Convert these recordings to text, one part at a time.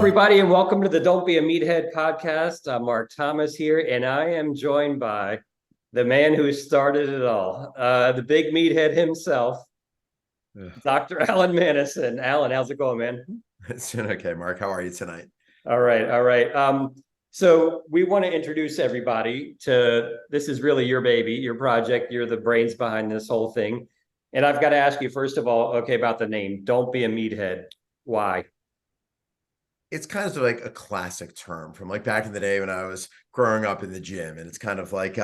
everybody, and welcome to the Don't Be a Meathead podcast. I'm Mark Thomas here, and I am joined by the man who started it all, the big meathead himself, Ugh. Dr. Alan Manison. Alan, how's it going, man? It's doing okay, Mark. How are you tonight? All right, all right. So we want to introduce everybody to this is really your baby, your project. You're the brains behind this whole thing. And I've got to ask you, first of all, okay, about the name. Don't be a meathead. Why? It's kind of like a classic term from like back in the day when I was growing up in the gym. And it's kind of like,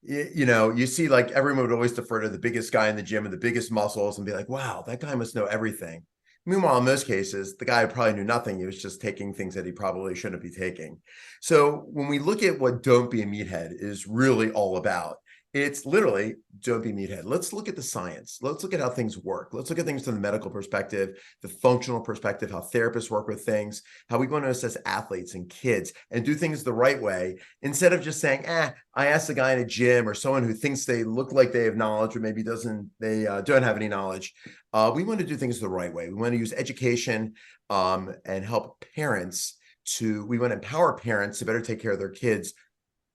you see like everyone would always defer to the biggest guy in the gym with the biggest muscles and be like, wow, that guy must know everything. Meanwhile, in most cases, the guy probably knew nothing. He was just taking things that he probably shouldn't be taking. So when we look at what Don't Be a Meathead is really all about, it's literally don't be meathead. Let's look at the science. Let's look at how things work. Let's look at things from the medical perspective, the functional perspective, how therapists work with things, how we want to assess athletes and kids and do things the right way instead of just saying, I asked a guy in a gym or someone who thinks they look like they have knowledge or maybe don't have any knowledge. We want to do things the right way. We want to use education and help parents we want to empower parents to better take care of their kids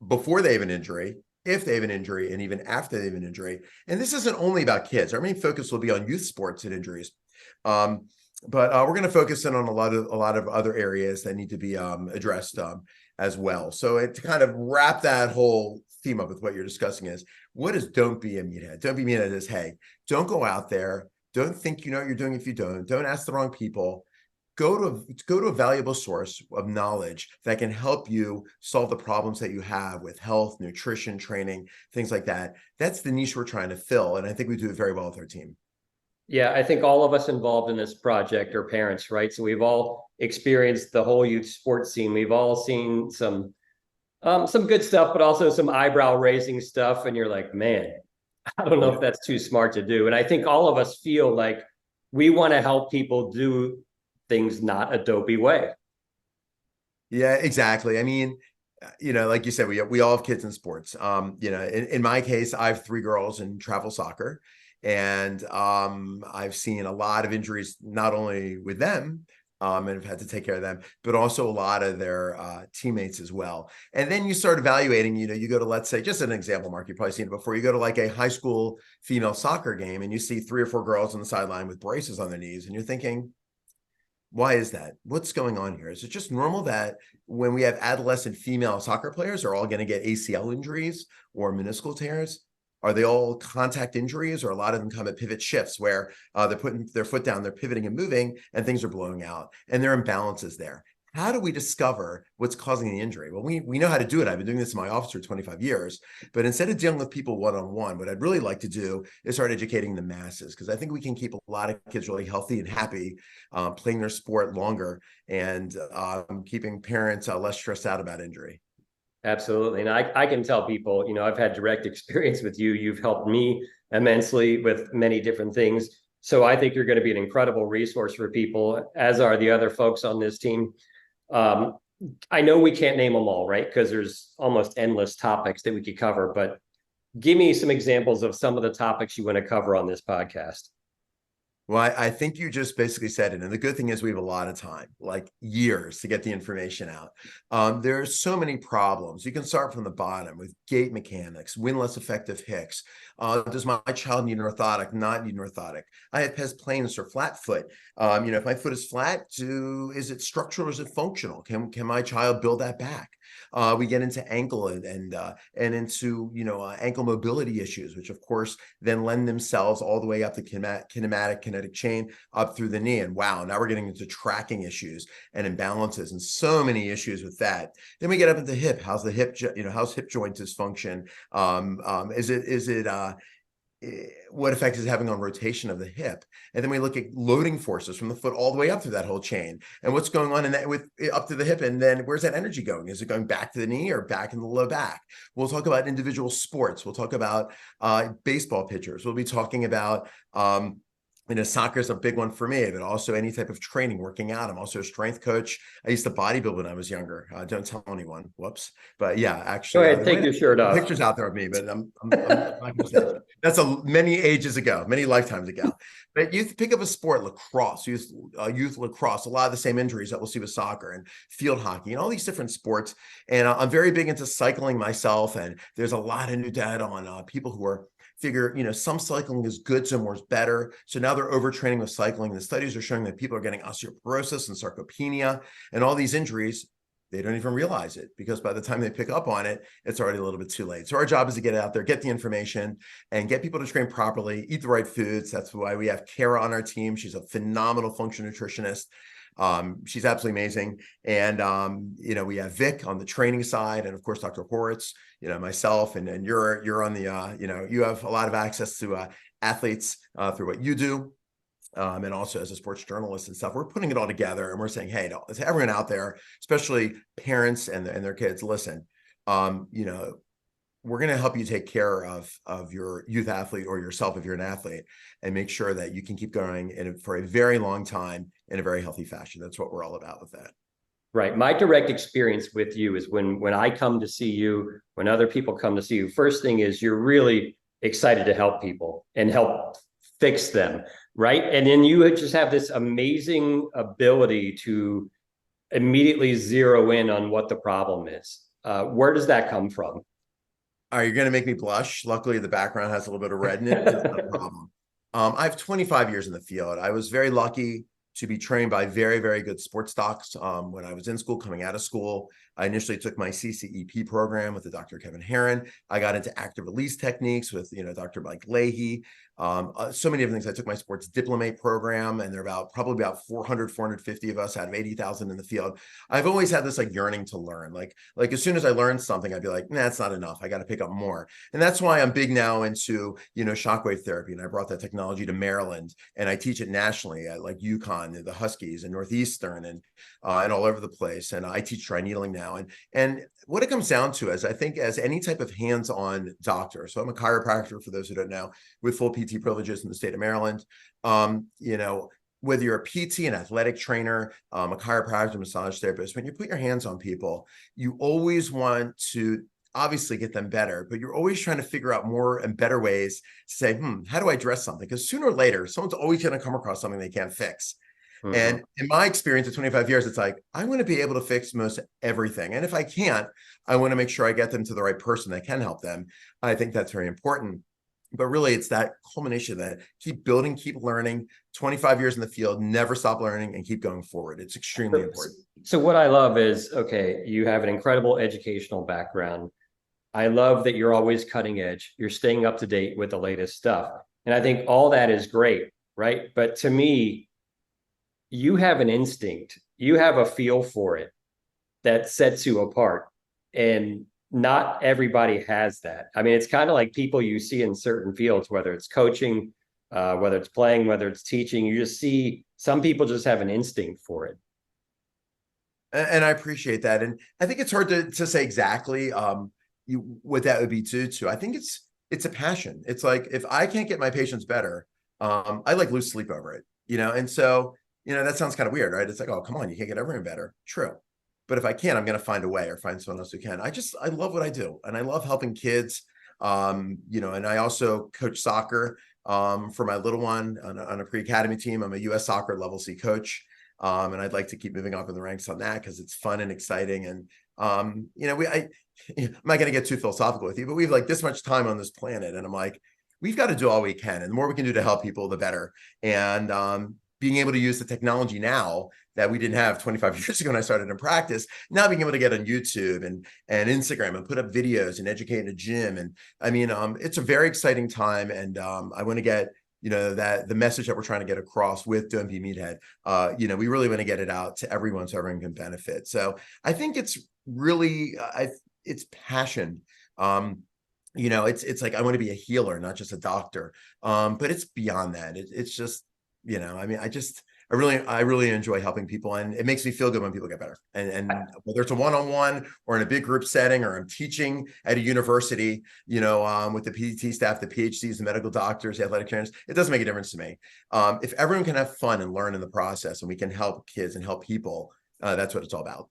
before they have an injury, if they have an injury, and even after they have an injury. And this isn't only about kids. Our main focus will be on youth sports and injuries. But we're going to focus in on a lot of other areas that need to be addressed as well. So to kind of wrap that whole theme up with what you're discussing is, what is Don't Be a Meathead? Don't Be a Meathead is, hey, don't go out there. Don't think you know what you're doing if you don't. Don't ask the wrong people. Go to a valuable source of knowledge that can help you solve the problems that you have with health, nutrition, training, things like that. That's the niche we're trying to fill. And I think we do it very well with our team. Yeah, I think all of us involved in this project are parents, right? So we've all experienced the whole youth sports scene. We've all seen some good stuff, but also some eyebrow raising stuff. And you're like, man, I don't know if that's too smart to do. And I think all of us feel like we want to help people do things not a dopey way. Yeah, exactly. I mean, like you said, we all have kids in sports. In my case, I have 3 girls in travel soccer, and I've seen a lot of injuries, not only with them, and have had to take care of them, but also a lot of their teammates as well. And then you start evaluating, you go to, let's say, just an example, Mark, you've probably seen it before. You go to like a high school female soccer game and you see 3 or 4 girls on the sideline with braces on their knees, and you're thinking, why is that? What's going on here? Is it just normal that when we have adolescent female soccer players are all going to get ACL injuries or meniscal tears? Are they all contact injuries, or a lot of them come at pivot shifts where they're putting their foot down, they're pivoting and moving, and things are blowing out, and there are imbalances there? How do we discover what's causing the injury? Well, we know how to do it. I've been doing this in my office for 25 years, but instead of dealing with people one-on-one, what I'd really like to do is start educating the masses, because I think we can keep a lot of kids really healthy and happy, playing their sport longer, and keeping parents less stressed out about injury. Absolutely. And I can tell people, I've had direct experience with you. You've helped me immensely with many different things. So I think you're going to be an incredible resource for people, as are the other folks on this team. Um, I know we can't name them all, right? Because there's almost endless topics that we could cover, but give me some examples of some of the topics you want to cover on this podcast. Well, I think you just basically said it. And the good thing is we have a lot of time, like years, to get the information out. There are so many problems. You can start from the bottom with gait mechanics, windlass effective hicks. Does my child need an orthotic, not need an orthotic? I have pes planus or flat foot. If my foot is flat, is it structural or is it functional? Can my child build that back? We get into ankle and into ankle mobility issues, which of course then lend themselves all the way up the kinetic chain up through the knee. And wow, now we're getting into tracking issues and imbalances and so many issues with that. Then we get up into hip. How's the hip? How's hip joint dysfunction? What effect is it having on rotation of the hip? And then we look at loading forces from the foot all the way up through that whole chain, and what's going on in that with up to the hip, and then where's that energy going? Is it going back to the knee or back in the low back? We'll talk about individual sports. We'll talk about baseball pitchers. We'll be talking about Soccer is a big one for me, but also any type of training, working out. I'm also a strength coach. I used to bodybuild when I was younger. Don't tell anyone. Whoops. But yeah, Go actually, ahead, there take might your shirt be off. pictures out there of me, but I'm not going to say that's many ages ago, many lifetimes ago. But you pick up a sport, lacrosse, youth lacrosse, a lot of the same injuries that we'll see with soccer and field hockey and all these different sports. And I'm very big into cycling myself. And there's a lot of new data on people who are some cycling is good, so more is better. So now they're overtraining with cycling. The studies are showing that people are getting osteoporosis and sarcopenia and all these injuries. They don't even realize it because by the time they pick up on it, it's already a little bit too late. So our job is to get out there, get the information, and get people to train properly, eat the right foods. That's why we have Kara on our team. She's a phenomenal functional nutritionist. She's absolutely amazing. And, we have Vic on the training side, and of course, Dr. Horitz, myself, and you're on the, you have a lot of access to athletes through what you do. And also as a sports journalist and stuff, we're putting it all together and we're saying, hey, to everyone out there, especially parents and their kids, listen, we're going to help you take care of your youth athlete or yourself if you're an athlete, and make sure that you can keep going for a very long time in a very healthy fashion. That's what we're all about with that. Right. My direct experience with you is when I come to see you, when other people come to see you, first thing is you're really excited to help people and help fix them, right? And then you just have this amazing ability to immediately zero in on what the problem is. Where does that come from? Are you going to make me blush? Luckily, the background has a little bit of red in it. It's not a problem. I have 25 years in the field. I was very lucky to be trained by very, very good sports docs when I was in school, coming out of school. I initially took my CCEP program with the Dr. Kevin Herron. I got into active release techniques with, Dr. Mike Leahy. So many different things. I took my sports diplomate program, and there are probably about 400, 450 of us out of 80,000 in the field. I've always had this yearning to learn. Like as soon as I learned something, I'd be like, nah, that's not enough. I got to pick up more. And that's why I'm big now into, shockwave therapy. And I brought that technology to Maryland, and I teach it nationally at UConn, the Huskies, and Northeastern, and all over the place. And I teach dry needling now. And what it comes down to is, I think, as any type of hands-on doctor, so I'm a chiropractor for those who don't know, with full PT privileges in the state of Maryland. Whether you're a PT, an athletic trainer, a chiropractor, massage therapist, when you put your hands on people, you always want to obviously get them better, but you're always trying to figure out more and better ways to say, how do I address something? Because sooner or later, someone's always going to come across something they can't fix. Mm-hmm. And in my experience of 25 years, it's like, I want to be able to fix most everything. And if I can't, I want to make sure I get them to the right person that can help them. I think that's very important. But really, it's that culmination that keep building, keep learning, 25 years in the field, never stop learning, and keep going forward. It's extremely important. So what I love is, okay, you have an incredible educational background. I love that you're always cutting edge. You're staying up to date with the latest stuff. And I think all that is great, right? But to me, you have an instinct. You have a feel for it that sets you apart. And not everybody has that. I mean, it's kind of like people you see in certain fields, whether it's coaching, whether it's playing, whether it's teaching, you just see some people just have an instinct for it. And I appreciate that. And I think it's hard to say exactly what that would be too. I think it's a passion. It's like, if I can't get my patients better, I lose sleep over it, and so, that sounds kind of weird, right? It's like, oh, come on, you can't get everyone better. True. But if I can, I'm going to find a way, or find someone else who can. I love what I do, and I love helping kids. And I also coach soccer for my little one on a pre-academy team. I'm a U.S. soccer level C coach. And I'd like to keep moving up in the ranks on that because it's fun and exciting. And, I'm not going to get too philosophical with you, but we have this much time on this planet. And I'm like, we've got to do all we can. And the more we can do to help people, the better. And being able to use the technology now that we didn't have 25 years ago when I started in practice, now being able to get on YouTube and Instagram and put up videos and educate in a gym. And I mean, it's a very exciting time. And I want to get, that the message that we're trying to get across with Be A Meathead, we really want to get it out to everyone so everyone can benefit. So I think it's really, it's passion. It's like, I want to be a healer, not just a doctor. But it's beyond that. It's just, I I really enjoy helping people, and it makes me feel good when people get better. And whether it's a one-on-one or in a big group setting, or I'm teaching at a university, with the PT staff, the PhDs, the medical doctors, the athletic trainers, it doesn't make a difference to me. If everyone can have fun and learn in the process, and we can help kids and help people, that's what it's all about.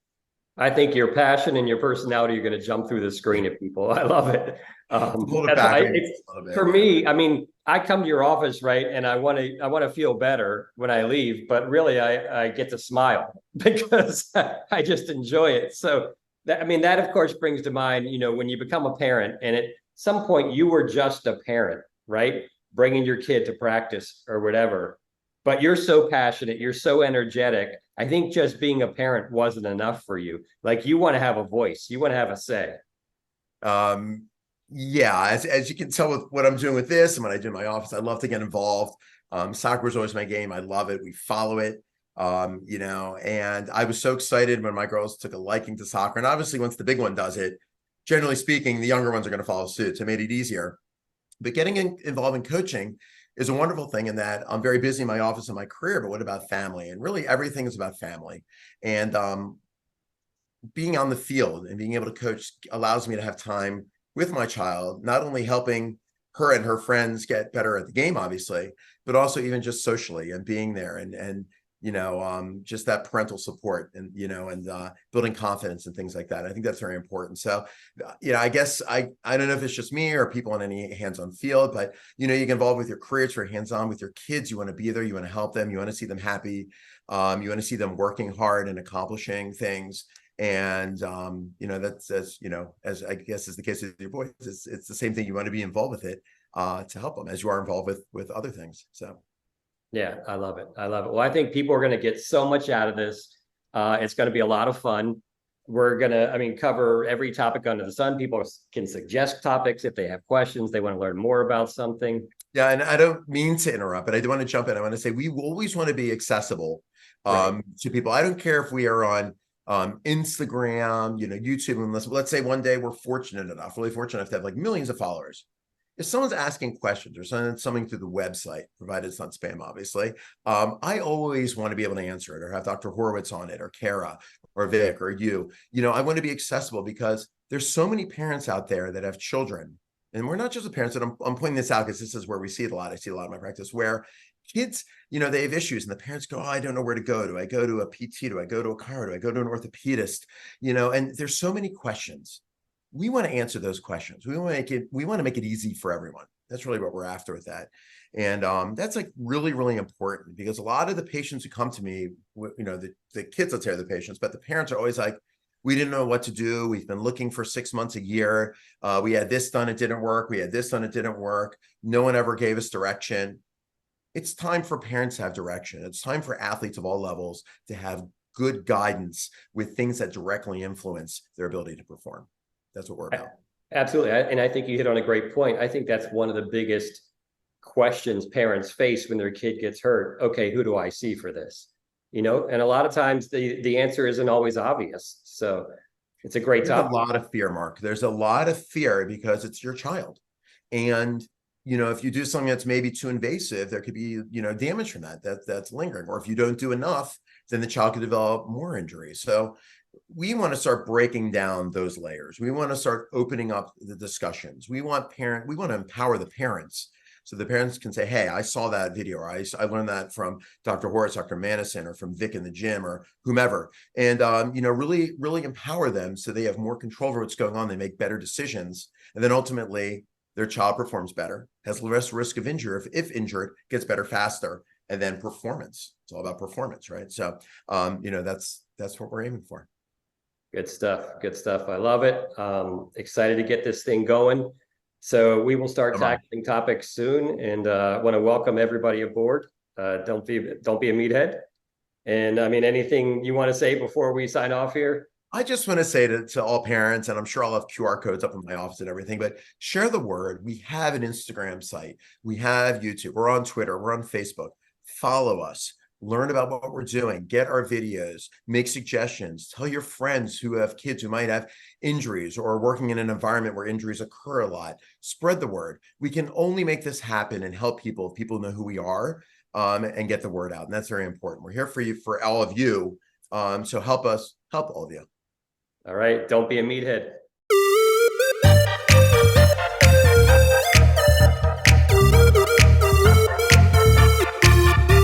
I think your passion and your personality are going to jump through the screen at people. I love it. Hold it That's back why a it's, little bit, for yeah. me. I mean, I come to your office, right, and I want to feel better when I leave, but really, I get to smile because I just enjoy it. So that, I mean, that of course brings to mind, when you become a parent, and at some point you were just a parent, right, bringing your kid to practice or whatever. But you're so passionate, you're so energetic. I think just being a parent wasn't enough for you. Like, you want to have a voice, you want to have a say. Um, yeah, as you can tell with what I'm doing with this and what I do in my office, I love to get involved. Soccer is always my game. I love it. We follow it. And I was so excited when my girls took a liking to soccer. And obviously, once the big one does it, generally speaking, the younger ones are going to follow suit. So it made it easier. But getting involved in coaching is a wonderful thing, in that I'm very busy in my office and my career, but what about family? And really everything is about family. And being on the field and being able to coach allows me to have time with my child, not only helping her and her friends get better at the game, obviously, but also even just socially and being there, and just that parental support, and building confidence and things like that. I think that's very important. So, I guess I don't know if it's just me or people on any hands-on field, but you get involved with your career. It's very hands-on with your kids. You want to be there. You want to help them. You want to see them happy. You want to see them working hard and accomplishing things. And that's, as I guess is the case with your boys, it's the same thing. You want to be involved with it to help them as you are involved with other things. So Yeah, I love it. I love it. Well, I think people are going to get so much out of this. It's going to be a lot of fun. We're going to, I mean, cover every topic under the sun. People can suggest topics if they have questions, they want to learn more about something. yeah, and I don't mean to interrupt, but I do want to jump in. I want to say we always want to be accessible Right. to people. I don't care if we are on Instagram, YouTube, and let's say one day we're really fortunate enough to have like millions of followers. If someone's asking questions or something through the website, provided it's not spam, obviously, I always want to be able to answer it, or have Dr. Horowitz on it, or Kara, or Vic, or you. I want to be accessible, because there's so many parents out there that have children, and we're not just the parents. And I'm pointing this out because this is where we see it a lot. I see it a lot in my practice, where kids, they have issues, and the parents go, oh, I don't know where to go. Do I go to a PT? Do I go to a car? Do I go to an orthopedist? And there's so many questions. We want to answer those questions. We want to make it easy for everyone. That's really what we're after with that. And that's like really, really important, because a lot of the patients who come to me, the kids, let's say, are the patients, but the parents are always like, we didn't know what to do. We've been looking for 6 months, a year. We had this done, it didn't work. We had this done, it didn't work. No one ever gave us direction. It's time for parents to have direction. It's time for athletes of all levels to have good guidance with things that directly influence their ability to perform. That's what we're about. Absolutely. And I think you hit on a great point. I think that's one of the biggest questions parents face when their kid gets hurt. Okay, who do I see for this? And a lot of times the answer isn't always obvious. So it's a great There's topic. a lot of fear, Mark. There's a lot of fear because it's your child. And if you do something that's maybe too invasive, there could be, damage from that's lingering. Or if you don't do enough, then the child could develop more injuries. So we want to start breaking down those layers. We want to start opening up the discussions. We want to empower the parents, so the parents can say, hey, I saw that video, or I learned that from Dr. Horace, Dr. Manison, or from Vic in the gym, or whomever. And, really, really empower them so they have more control over what's going on. They make better decisions. And then ultimately, their child performs better, has less risk of injury, if injured, gets better faster. And then performance. It's all about performance, right? So, that's what we're aiming for. Good stuff. Good stuff. I love it. Excited to get this thing going. So we will start tackling topics soon, and want to welcome everybody aboard. Don't be a meathead. And I mean, anything you want to say before we sign off here? I just want to say to all parents, and I'm sure I'll have QR codes up in my office and everything, but share the word. We have an Instagram site. We have YouTube. We're on Twitter. We're on Facebook. Follow us. Learn about what we're doing, get our videos, make suggestions, tell your friends who have kids who might have injuries or are working in an environment where injuries occur a lot. Spread the word. We can only make this happen and help people if people know who we are, and get the word out. And that's very important. We're here for you, for all of you. So help us help all of you. All right. Don't be a meathead.